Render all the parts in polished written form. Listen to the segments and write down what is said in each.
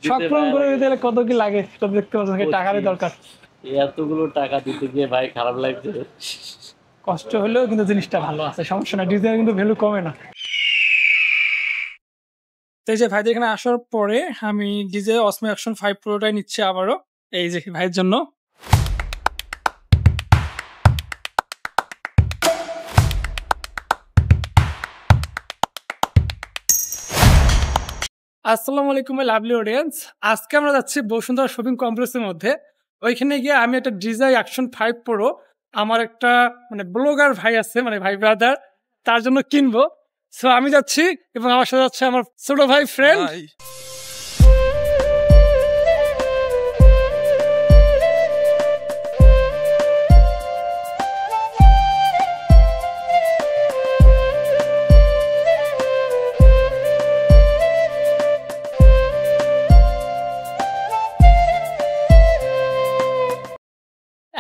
শখ পূরণ করে দিতে গেলে কত কি লাগে সেটা দেখতে পাচ্ছেন, টাকারই দরকার। এতগুলো টাকা দিতে গিয়ে ভাই খারাপ লাগছে। কষ্ট হলেও কিন্তু জিনিসটা ভালো আছে, সমস্যা না, ডিজাইনের কিন্তু ভ্যালু কমে না। তো এই যে ভাইদের এখানে আসার পরে আমি ডিজে অসমো অ্যাকশন 5 প্রোটাই নিচ্ছি আবারও, এই যে ভাইয়ের জন্য। আসসালামু আলাইকুম লাভলি অডিয়েন্স, আজকে আমরা যাচ্ছি বসুন্ধরা শপিং কমপ্লেক্সের মধ্যে। ওইখানে গিয়ে আমি একটা ডিজে অ্যাকশন 5 প্রো আমার একটা ব্লগার ভাই আছে, ভাই ব্রাদার, তার জন্য কিনবো। সো আমি যাচ্ছি এবং আমার সাথে যাচ্ছে আমার ছোট ভাই ফ্রেন্ড।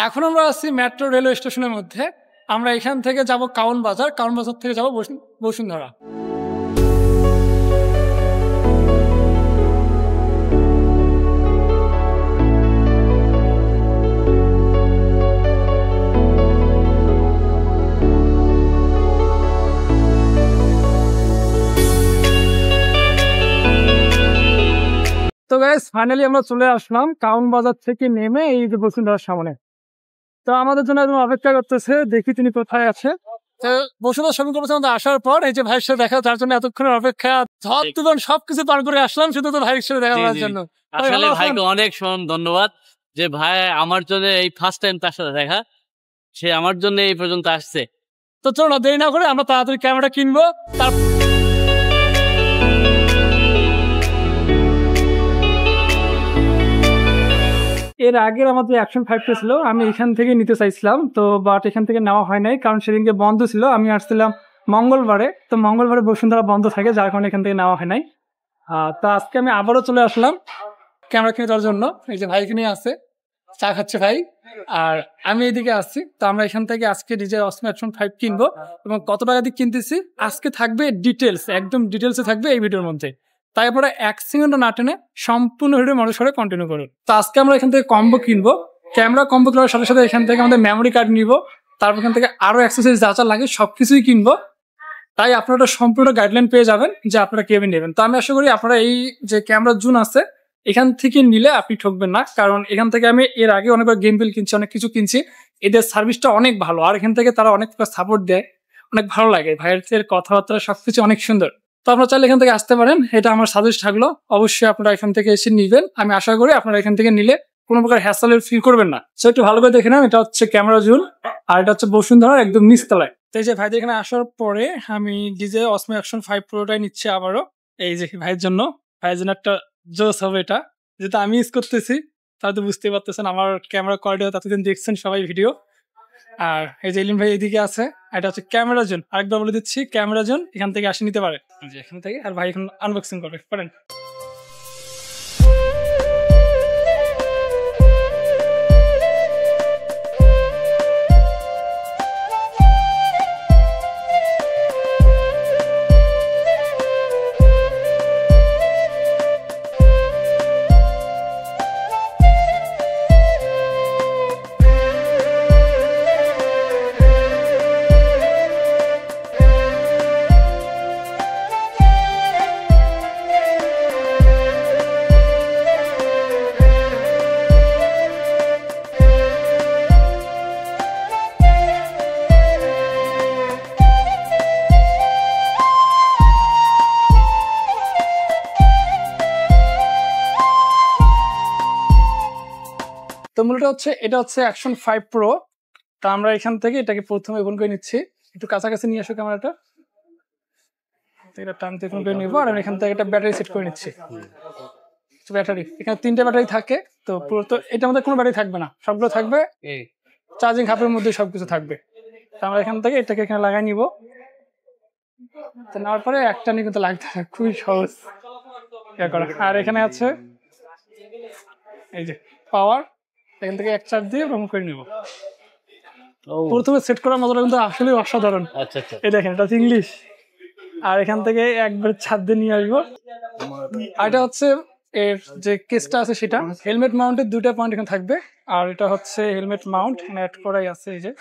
এখন আমরা আছি মেট্রো রেলওয়ে স্টেশনের মধ্যে। আমরা এখান থেকে যাব কাউন বাজার, কাউন বাজার থেকে যাব বসুন্ধরা। তো গাইস ফাইনালি আমরা চলে আসলাম কাউন বাজার থেকে নেমে এই যে বসুন্ধরার সামনে। তো আমাদের জন্য একদম অপেক্ষা করতেছে, দেখি তিনি কোথায় আছে। বসুন্ধরা শপিং কমপ্লেক্সে আসার পর এই যে ভাইয়ের সাথে দেখা, তার জন্য এতক্ষণের অপেক্ষা, ঝড় তুফান সবকিছু পার করে আসলাম শুধু তো ভাইয়ের সাথে দেখা করার জন্য। আসলে ভাইকে অনেক ধন্যবাদ যে ভাই আমার জন্য এই ফার্স্ট টাইম তার সাথে দেখা, সে আমার জন্য এই পর্যন্ত আসছে। তো চলো না দেরি না করে আমরা তাড়াতাড়ি ক্যামেরা কিনবো। এর আগের আমাদের অ্যাকশন 5 ছিল, আমি এখান থেকে নিতে চাইছিলাম, তো বাট এখান থেকে নেওয়া হয় নাই কারণ সেদিনকে বন্ধ ছিল। আমি আসছিলাম মঙ্গলবারে, তো মঙ্গলবারে বসুন্ধরা বন্ধ থাকে, যার কারণে এখান থেকে নেওয়া হয় নাই। তো আজকে আমি আবারও চলে আসলাম ক্যামেরা কিনে দেওয়ার জন্য। এই যে ভাইকে নিয়ে আসছে, চা খাচ্ছে ভাই, আর আমি এইদিকে আসছি। তো আমরা এখান থেকে আজকে ডিজে অসমো অ্যাকশন 5 কিনবো এবং কত টাকা দিয়ে কিনতেছি আজকে থাকবে ডিটেলস, একদম ডিটেলসে থাকবে এই ভিডিওর মধ্যে। তারপরে এক সেকেন্ডও না টেনে সম্পূর্ণ ভিডিও মানুষের কন্টিনিউ করুন। তো আজকে আমরা এখান থেকে কম্বো কিনবো, ক্যামেরা কম্বো করার সাথে সাথে এখান থেকে আমাদের মেমোরি কার্ড নিব, তারপর এখান থেকে আরো অ্যাক্সেসরিজ যা যা লাগে সবকিছুই কিনবো। তাই আপনারা সম্পূর্ণ গাইডলাইন পেয়ে যাবেন যে আপনারা কিভাবে নেবেন। তো আমি আশা করি আপনারা এই যে ক্যামেরা জুন আছে এখান থেকে নিলে আপনি ঠকবেন না, কারণ এখান থেকে আমি এর আগে অনেকবার গেম বিল কিনছি, অনেক কিছু কিনছি, এদের সার্ভিসটা অনেক ভালো, আর এখান থেকে তারা অনেক সাপোর্ট দেয়, অনেক ভালো লাগে, ভাইয়ের কথাবার্তা সবকিছু অনেক সুন্দর। তো আপনারা চাইলে এখান থেকে আসতে পারেন, এটা আমার সাজেস্ট থাকলো। অবশ্যই আপনারা এখান থেকে এসে নিবেন, আমি আশা করি আপনারা এখান থেকে নিলে কোনো প্রকার হ্যাসেলের ফিল করবেন না। সো একটু ভালো করে দেখে নেন, এটা হচ্ছে ক্যামেরা জুন আর এটা হচ্ছে বসুন্ধরার একদম নিচতলায়। তো এই যে ভাইদের এখানে আসার পরে আমি ডিজে অসমো অ্যাকশন 5 প্রোটাই নিচ্ছি আবারও, এই যে ভাইয়ের জন্য একটা জোস হবে এটা, যেটা আমি ইউজ করতেছি। তাহলে তো বুঝতেই পারতেছেন আমার ক্যামেরা কোয়ালিটি, ততদিন দেখছেন সবাই ভিডিও। আর এই যে ইলিম ভাই এদিকে আছে, এটা হচ্ছে ক্যামেরা জোন। আরেকবার বলে দিচ্ছি, ক্যামেরা জোন এখান থেকে আসে নিতে পারে, এখান থেকে। আর ভাই এখন আনবক্সিং করবে পারেন। তো মূলত হচ্ছে এটা হচ্ছে অ্যাকশন 5 প্রো। তা আমরা এখান থেকে এটাকে প্রথমে ওপেন করে নিচ্ছি, একটু কাছাকাছি নিয়ে আসো ক্যামেরাটা, এটা টানতে ওপেন করে নিবো। আর আমি এখান থেকে একটা ব্যাটারি সেট করে নিচ্ছি। ব্যাটারি এখানে 3টে ব্যাটারি থাকে, তো পুরো তো এটার মধ্যে কোনো ব্যাটারি থাকবে না, সবগুলো থাকবে চার্জিং হাবের মধ্যে, সবকিছু থাকবে। তো আমরা এখান থেকে এটাকে এখানে লাগাই নিব। তো নেওয়ার পরে একটা নিয়ে কিন্তু লাগতে খুবই সহজ করা। আর এখানে আছে এই যে পাওয়ার, এখান থেকে এক চার্জ দিয়ে রং করে নিব। প্রথমে সেট করার মজাটা কিন্তু আসলে অসাধারণ। এই দেখেন, এটা ইংলিশ, আর এখান থেকে একবার ছাদ দিয়ে নিয়ে আসবো। আর এটা হচ্ছে এর যে কেসটা আছে সেটা হেলমেট মাউন্টের 2টা পয়েন্ট এখানে থাকবে। আর এটা হচ্ছে হেলমেট মাউন্ট, অ্যাড করাই আছে এই যে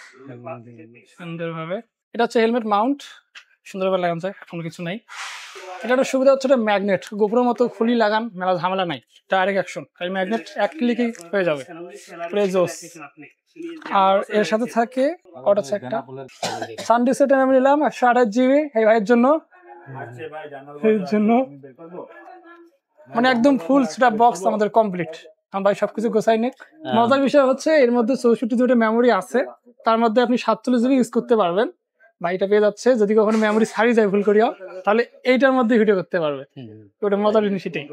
সুন্দরভাবে। এটা হচ্ছে হেলমেট মাউন্ট, সুন্দরভাবে লাগানো যায়, কোনো কিছু নাই। এটা একটা সুবিধা হচ্ছে এটা ম্যাগনেট, গোপুরের মতো খুলি লাগান, মেলা ঝামেলা নাই, ডাইরেক্ট অ্যাকশন। এই ম্যাগনেট এক ক্লিকই হয়ে যাবে, প্রেজোস। আর এর সাথে থাকে ওটা হচ্ছে একটা সানডিসেট আমি নিলাম 128 জিবি এই ভাইয়ের জন্য, মানে একদম ফুল সেটআপ বক্স আমাদের কমপ্লিট। আমার ভাই সবকিছু গোছাই নে। মজার বিষয় হচ্ছে এর মধ্যে 64 জিবি মেমোরি আছে, তার মধ্যে আপনি 47 জিবি ইউজ করতে পারবেন। ভাইটা পেয়ে যাচ্ছে, যদি কখনো মেমোরি ছাড়িয়ে যায় ভুল করিও, তাহলে এইটার মধ্যে ভিডিও করতে পারবে। ওটা মজার জিনিস এটাই,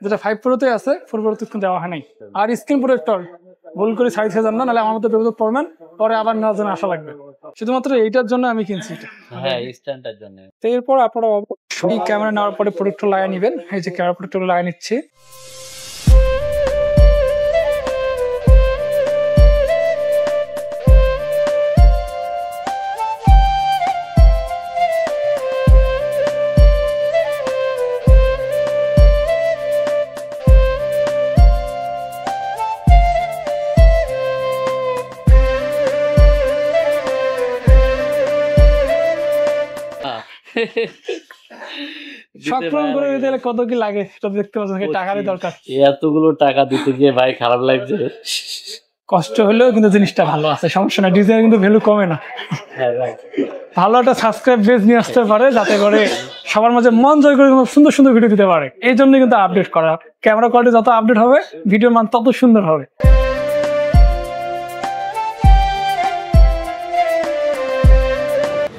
যেটা 5 প্রোতে আছে, 4 প্রোতে দেওয়া হয় নাই। আর স্ক্রিন প্রোটেক্টর ভুল করে ছাড়িয়ে যান না, নাহলে আমার মধ্যে বিপদ পড়বেন, পরে আবার নেওয়ার জন্য আশা লাগবে। শুধুমাত্র এইটার জন্য আমি কিনছি এটা, স্ট্যান্ডার্ড জন্য। তো এরপর আপনারা এই ক্যামেরা নেওয়ার পরে প্রোটেক্টর লাগিয়ে নেবেন। এই যে ক্যামেরা প্রোটেক্টর লাগিয়ে নিচ্ছি। শখ পূরণ করে দিতে গেলে কত কি লাগে সেটা দেখতে পাচ্ছেন, টাকারই দরকার। এতগুলো টাকা দিতে গিয়ে ভাই খারাপ লাগছে, কষ্ট হলেও কিন্তু জিনিসটা ভালো আছে, সমস্যা না, ডিজাইন কিন্তু ভ্যালু কমে না। ভালো একটা সাবস্ক্রাইব বেস নিয়ে আসতে পারে, যাতে করে সবার মাঝে মন জয় করে সুন্দর সুন্দর ভিডিও দিতে পারে। এই জন্য কিন্তু আপডেট করা, ক্যামেরা কোয়ালিটি যত আপডেট হবে ভিডিওর মান তত সুন্দর হবে।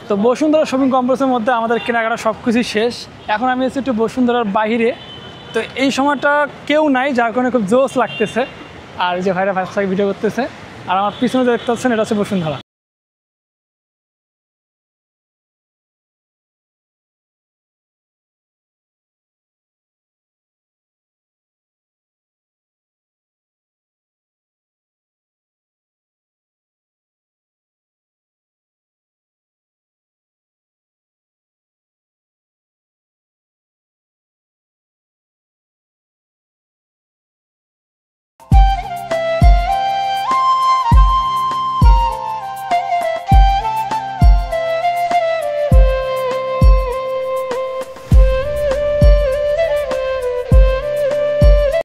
তো বসুন্ধরা শপিং কমপ্লেক্সের মধ্যে আমাদের কেনাকাটা সব কিছুই শেষ। এখন আমি এসেছি একটু বসুন্ধরার বাইরে, তো এই সময়টা কেউ নাই, যার কারণে খুব জোশ লাগতেছে। আর এই যে ভাইরা ভাই ভিডিও করতেছে, আর আমার পিছনে দেখতে পাচ্ছেন এটা হচ্ছে বসুন্ধরা।